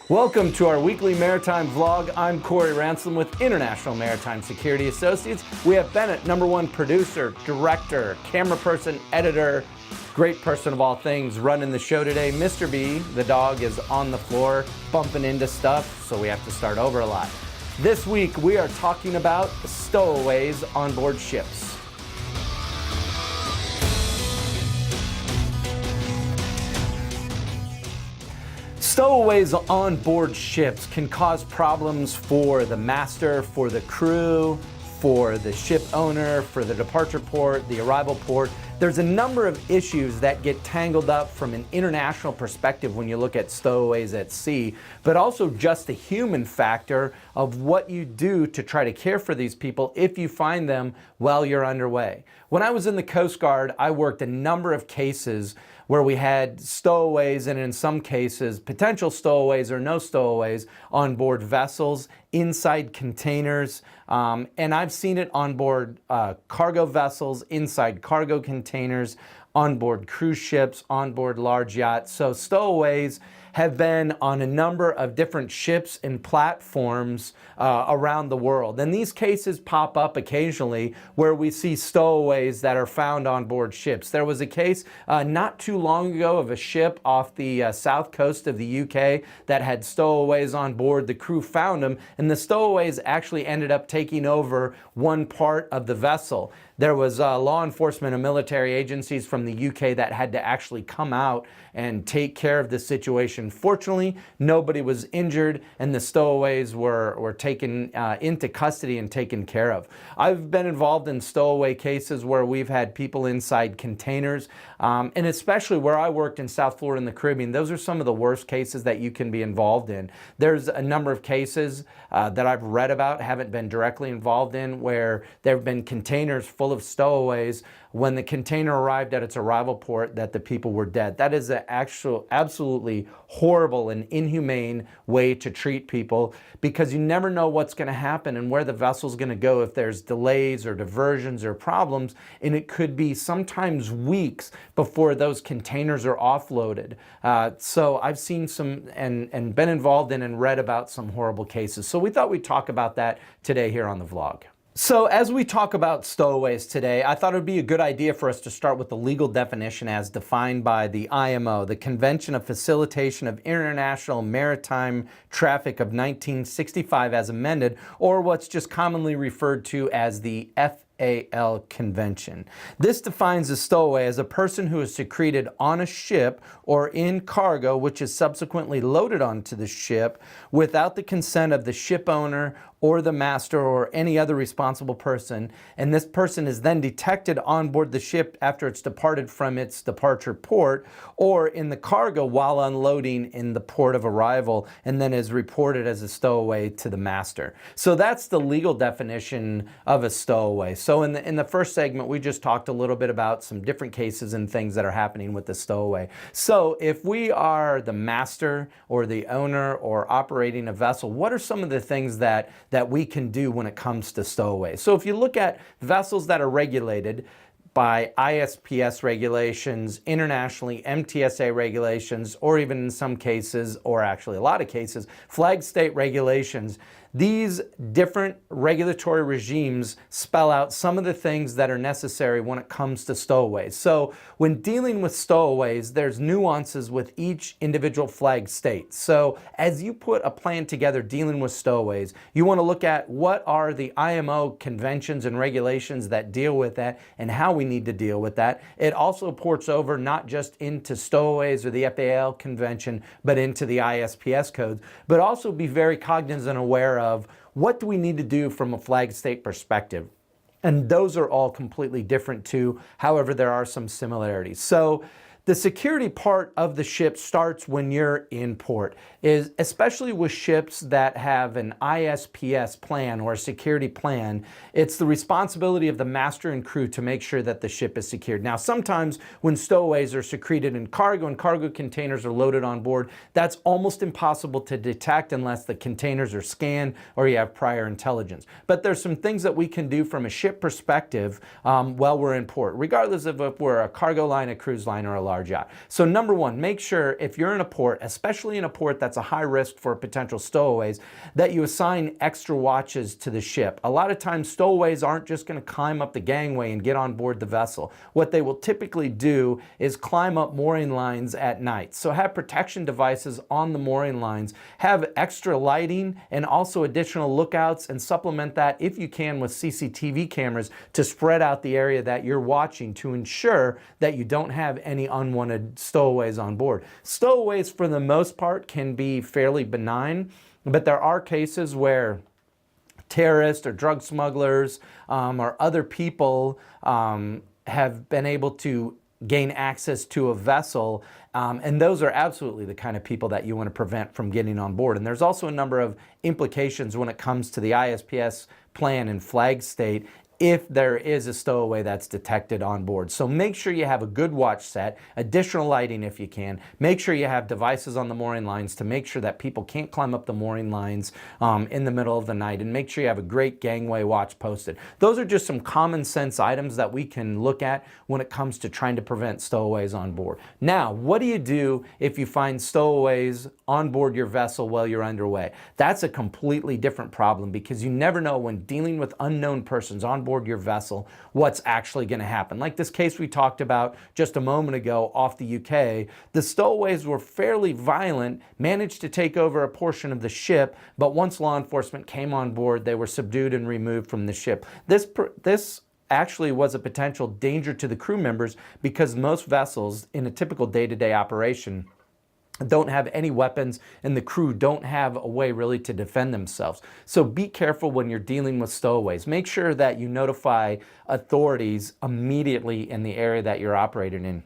Welcome to our weekly maritime vlog. I'm Corey Ransom with International Maritime Security Associates. We have Bennett, #1 producer, director, camera person, editor, great person of all things, running the show today. Mr. B, the dog, is on the floor bumping into stuff, so we have to start over a lot. This week we are talking about stowaways on board ships. Stowaways on board ships can cause problems for the master, for the crew, for the ship owner, for the departure port, the arrival port. There's a number of issues that get tangled up from an international perspective when you look at stowaways at sea, but also just the human factor of what you do to try to care for these people if you find them while you're underway. When I was in the Coast Guard, I worked a number of cases where we had stowaways and in some cases potential stowaways or no stowaways on board vessels, inside containers, and I've seen it on board cargo vessels, inside cargo containers, on board cruise ships, on board large yachts. So stowaways have been on a number of different ships and platforms around the world. And these cases pop up occasionally where we see stowaways that are found on board ships. There was a case not too long ago of a ship off the south coast of the UK that had stowaways on board. The crew found them, and the stowaways actually ended up taking over one part of the vessel. There was law enforcement and military agencies from the UK that had to actually come out and take care of the situation. Fortunately, nobody was injured, and the stowaways were taken into custody and taken care of. I've been involved in stowaway cases where we've had people inside containers, and especially where I worked in South Florida and the Caribbean, those are some of the worst cases that you can be involved in. There's a number of cases that I've read about, haven't been directly involved in, where there have been containers full of stowaways. When the container arrived at its arrival port, that the people were dead. That is an absolutely horrible and inhumane way to treat people, because you never know what's going to happen and where the vessel's going to go if there's delays or diversions or problems, and it could be sometimes weeks before those containers are offloaded. So I've seen some and been involved in and read about some horrible cases. So we thought we'd talk about that today here on the vlog. So as we talk about stowaways today, I thought it would be a good idea for us to start with the legal definition as defined by the IMO, the Convention of Facilitation of International Maritime Traffic of 1965 as amended, or what's just commonly referred to as the FAL Convention. This defines a stowaway as a person who is secreted on a ship or in cargo which is subsequently loaded onto the ship without the consent of the ship owner or the master or any other responsible person, and this person is then detected on board the ship after it's departed from its departure port or in the cargo while unloading in the port of arrival, and then is reported as a stowaway to the master. So that's the legal definition of a stowaway. So in the first segment, we just talked a little bit about some different cases and things that are happening with the stowaway. So if we are the master or the owner or operating a vessel, what are some of the things that we can do when it comes to stowaways? So if you look at vessels that are regulated by ISPS regulations, internationally MTSA regulations, or even in some cases, or actually a lot of cases, flag state regulations, these different regulatory regimes spell out some of the things that are necessary when it comes to stowaways. So when dealing with stowaways, there's nuances with each individual flag state. So as you put a plan together dealing with stowaways, you want to look at what are the IMO conventions and regulations that deal with that and how we need to deal with that. It also ports over not just into stowaways or the FAL convention, but into the ISPS codes, but also be very cognizant and aware of what do we need to do from a flag state perspective. And those are all completely different too. However, there are some similarities. So the security part of the ship starts when you're in port, especially with ships that have an ISPS plan or a security plan. It's the responsibility of the master and crew to make sure that the ship is secured. Now, sometimes when stowaways are secreted in cargo and cargo containers are loaded on board, that's almost impossible to detect unless the containers are scanned or you have prior intelligence. But there's some things that we can do from a ship perspective while we're in port, regardless of if we're a cargo line, a cruise line, or a large large yacht. So number one, make sure if you're in a port, especially in a port that's a high risk for potential stowaways, that you assign extra watches to the ship. A lot of times stowaways aren't just going to climb up the gangway and get on board the vessel. What they will typically do is climb up mooring lines at night. So have protection devices on the mooring lines, have extra lighting and also additional lookouts, and supplement that if you can with CCTV cameras to spread out the area that you're watching to ensure that you don't have any unwanted stowaways on board. Stowaways for the most part can be fairly benign, but there are cases where terrorists or drug smugglers or other people have been able to gain access to a vessel, and those are absolutely the kind of people that you want to prevent from getting on board. And there's also a number of implications when it comes to the ISPS plan and flag state if there is a stowaway that's detected on board. So make sure you have a good watch set, additional lighting if you can. Make sure you have devices on the mooring lines to make sure that people can't climb up the mooring lines in the middle of the night, and make sure you have a great gangway watch posted. Those are just some common sense items that we can look at when it comes to trying to prevent stowaways on board. Now, what do you do if you find stowaways on board your vessel while you're underway? That's a completely different problem, because you never know when dealing with unknown persons on board your vessel what's actually going to happen. Like this case we talked about just a moment ago off the UK, the stowaways were fairly violent, managed to take over a portion of the ship, but once law enforcement came on board, they were subdued and removed from the ship. This actually was a potential danger to the crew members, because most vessels in a typical day-to-day operation don't have any weapons, and the crew don't have a way really to defend themselves. So be careful when you're dealing with stowaways. Make sure that you notify authorities immediately in the area that you're operating in.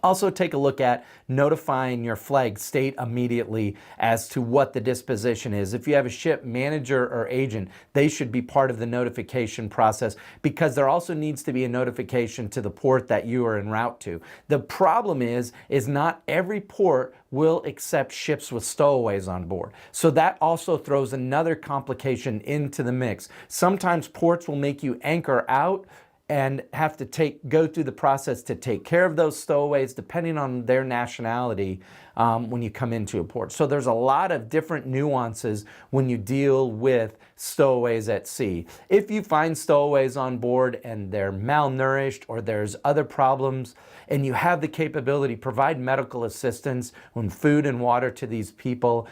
Also take a look at notifying your flag state immediately as to what the disposition is. If you have a ship manager or agent, they should be part of the notification process, because there also needs to be a notification to the port that you are en route to. The problem is not every port will accept ships with stowaways on board. So that also throws another complication into the mix. Sometimes ports will make you anchor out and have to go through the process to take care of those stowaways depending on their nationality when you come into a port. So there's a lot of different nuances when you deal with stowaways at sea. If you find stowaways on board and they're malnourished or there's other problems and you have the capability, provide medical assistance and food and water to these people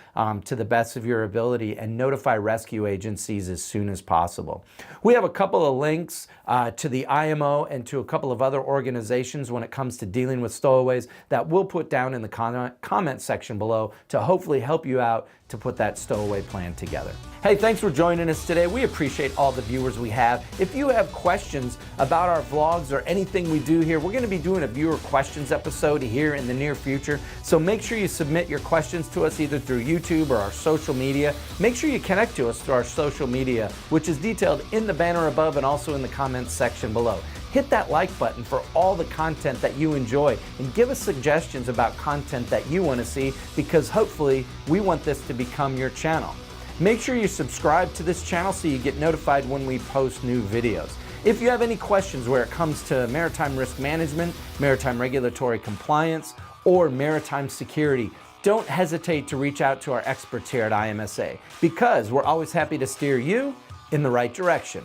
to the best of your ability, and notify rescue agencies as soon as possible. We have a couple of links to the IMO and to a couple of other organizations when it comes to dealing with stowaways that we'll put down in the comment section below to hopefully help you out to put that stowaway plan together. Hey, thanks for joining us today. We appreciate all the viewers we have. If you have questions about our vlogs or anything we do here, we're going to be doing a viewer questions episode here in the near future. So make sure you submit your questions to us either through YouTube or our social media. Make sure you connect to us through our social media, which is detailed in the banner above and also in the comments section below. Hit that like button for all the content that you enjoy, and give us suggestions about content that you want to see, because hopefully we want this to become your channel. Make sure you subscribe to this channel so you get notified when we post new videos. If you have any questions where it comes to maritime risk management, maritime regulatory compliance, or maritime security, don't hesitate to reach out to our experts here at IMSA, because we're always happy to steer you in the right direction.